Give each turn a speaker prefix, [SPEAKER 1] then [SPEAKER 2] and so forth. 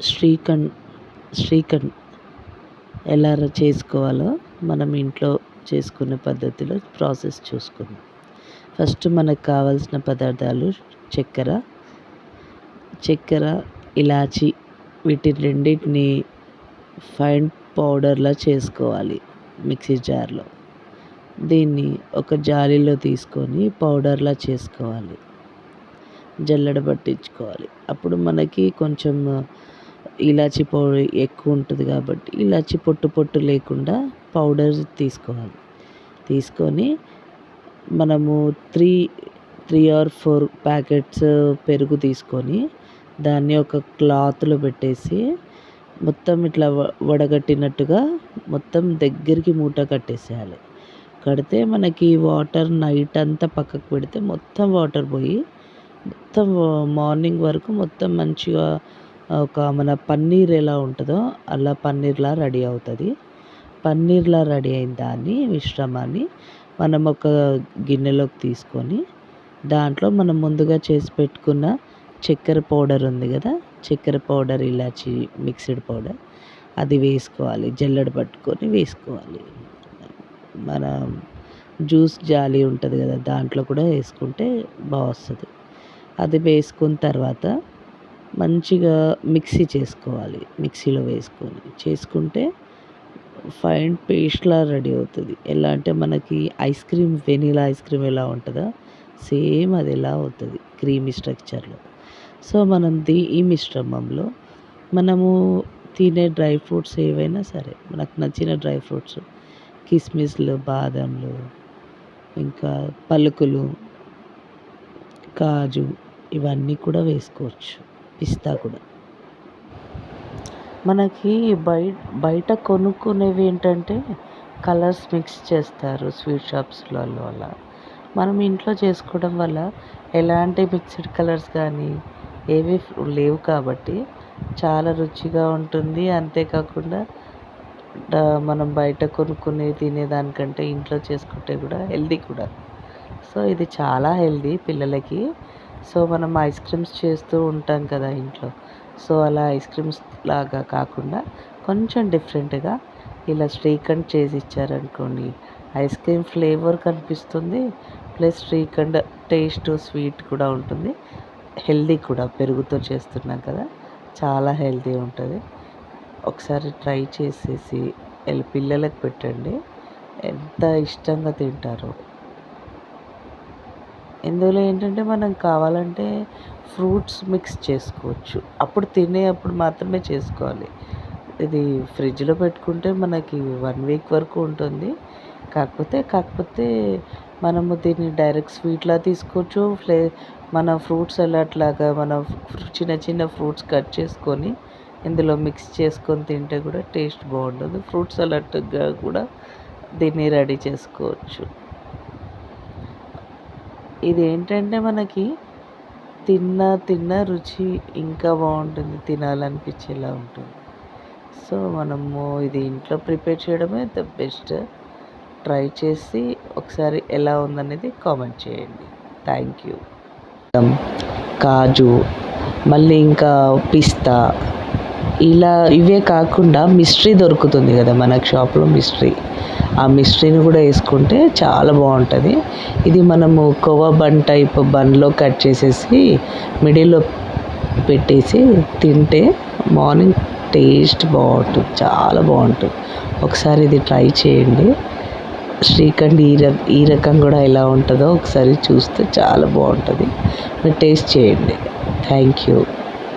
[SPEAKER 1] శ్రీఖండ్ శ్రీఖండ్ ఎలా చేసుకోవాలో మనం ఇంట్లో చేసుకునే పద్ధతిలో ప్రాసెస్ చూసుకుందాం. ఫస్ట్ మనకు కావాల్సిన పదార్థాలు చక్కెర, ఇలాచి, వీటి రెండింటిని ఫైన్ పౌడర్లా చేసుకోవాలి మిక్సీ జార్లో. దీన్ని ఒక జాలీలో తీసుకొని పౌడర్లా చేసుకోవాలి, జల్లెడ పట్టించుకోవాలి. అప్పుడు మనకి కొంచెం ఇలాచి పౌడర్ ఎక్కువ ఉంటుంది కాబట్టి ఇలాచి పొట్టు లేకుండా పౌడర్ తీసుకోవాలి. తీసుకొని మనము త్రీ ఆర్ 4 ప్యాకెట్స్ పెరుగు తీసుకొని దాన్ని ఒక క్లాత్లో పెట్టేసి మొత్తం ఇట్లా వడగట్టినట్టుగా మొత్తం దగ్గరికి మూట కట్టేసేయాలి. కడితే మనకి వాటర్ నైట్ అంతా పక్కకు పెడితే మొత్తం వాటర్ పోయి మొత్తం మార్నింగ్ వరకు మొత్తం మంచిగా ఒక మన పన్నీర్ ఎలా ఉంటుందో అలా పన్నీర్లా రెడీ అవుతుంది. పన్నీర్లా రెడీ అయిన దాన్ని మిశ్రమాన్ని మనం ఒక గిన్నెలోకి తీసుకొని దాంట్లో మనం ముందుగా చేసి పెట్టుకున్న చక్కెర పౌడర్ ఉంది కదా, చక్కెర పౌడర్, ఇలాచి మిక్స్డ్ పౌడర్ అది వేసుకోవాలి. జల్లెడ పట్టుకొని వేసుకోవాలి. మన జ్యూస్ జాలి ఉంటుంది కదా, దాంట్లో కూడా వేసుకుంటే బాగొస్తుంది. అది వేసుకున్న తర్వాత మంచిగా మిక్సీ చేసుకోవాలి. మిక్సీలో చేసుకుంటే ఫైన్ పేస్ట్లా రెడీ అవుతుంది. ఎలా అంటే మనకి వెనీలా ఐస్ క్రీమ్ ఎలా ఉంటుందో సేమ్ అది ఎలా అవుతుంది క్రీమీ స్ట్రక్చర్లో. సో మనం ఈ మిశ్రమంలో మనము తినే డ్రై ఫ్రూట్స్ ఏవైనా సరే, మనకు నచ్చిన డ్రై ఫ్రూట్స్, కిస్మిస్లు, బాదంలు, ఇంకా పలుకులు, కాజు, ఇవన్నీ కూడా వేసుకోవచ్చు. పిస్తా కూడా. మనకి బయట కొనుక్కునేవి ఏంటంటే కలర్స్ మిక్స్ చేస్తారు స్వీట్ షాప్స్లలో. అలా మనం ఇంట్లో చేసుకోవడం వల్ల ఎలాంటి మిక్స్డ్ కలర్స్ కానీ ఏవి లేవు కాబట్టి చాలా రుచిగా ఉంటుంది. అంతేకాకుండా మనం బయట కొనుక్కునే తినేదానికంటే ఇంట్లో చేసుకుంటే కూడా హెల్దీ కూడా. సో ఇది చాలా హెల్దీ పిల్లలకి. సో మనం ఐస్ క్రీమ్స్ చేస్తూ ఉంటాం కదా ఇంట్లో. సో అలా ఐస్ క్రీమ్స్ లాగా కాకుండా కొంచెం డిఫరెంట్గా ఇలా శ్రీఖండ్ చేసి ఇచ్చారనుకోండి, ఐస్ క్రీమ్ ఫ్లేవర్ కనిపిస్తుంది, ప్లస్ శ్రీఖండ్ టేస్ట్ స్వీట్ కూడా ఉంటుంది, హెల్దీ కూడా. పెరుగుతో చేస్తున్నాం కదా, చాలా హెల్దీ ఉంటుంది. ఒకసారి ట్రై చేసేసి పిల్లలకు పెట్టండి, ఎంత ఇష్టంగా తింటారో. ఇందులో ఏంటంటే మనం కావాలంటే ఫ్రూట్స్ మిక్స్ చేసుకోవచ్చు. అప్పుడు మాత్రమే చేసుకోవాలి. ఇది ఫ్రిడ్జ్లో పెట్టుకుంటే మనకి 1 వీక్ వరకు ఉంటుంది. కాకపోతే మనము దీన్ని డైరెక్ట్ స్వీట్లా తీసుకోవచ్చు. మన ఫ్రూట్స్ సలాడ్ లాగా మనం చిన్న ఫ్రూట్స్ కట్ చేసుకొని ఇందులో మిక్స్ చేసుకొని తింటే కూడా టేస్ట్ బాగుంటుంది. ఫ్రూట్ సలాడ్గా కూడా దీన్ని రెడీ చేసుకోవచ్చు. ఇది ఏంటంటే మనకి తిన్న రుచి ఇంకా బాగుంటుంది, తినాలనిపించేలా ఉంటుంది. సో మనము ఇది ఇంట్లో ప్రిపేర్ చేయడమే ద బెస్ట్. ట్రై చేసి ఒకసారి ఎలా ఉందనేది కామెంట్ చేయండి. Thank you. కాజు, మళ్ళీ ఇంకా పిస్తా, ఇలా ఇవే కాకుండా మిస్ట్రీ దొరుకుతుంది కదా మనకు షాప్లో, ఆ మిస్ట్రీని కూడా వేసుకుంటే చాలా బాగుంటుంది. ఇది మనము కోవా బన్లో కట్ చేసేసి మిడిల్లో పెట్టేసి తింటే మార్నింగ్ టేస్ట్ బాగుంటుంది, చాలా బాగుంటుంది. ఒకసారి ఇది ట్రై చేయండి. శ్రీఖండ్ ఈ రకం కూడా ఎలా ఉంటుందో ఒకసారి చూస్తే చాలా బాగుంటుంది. మీరు టేస్ట్ చేయండి. Thank you.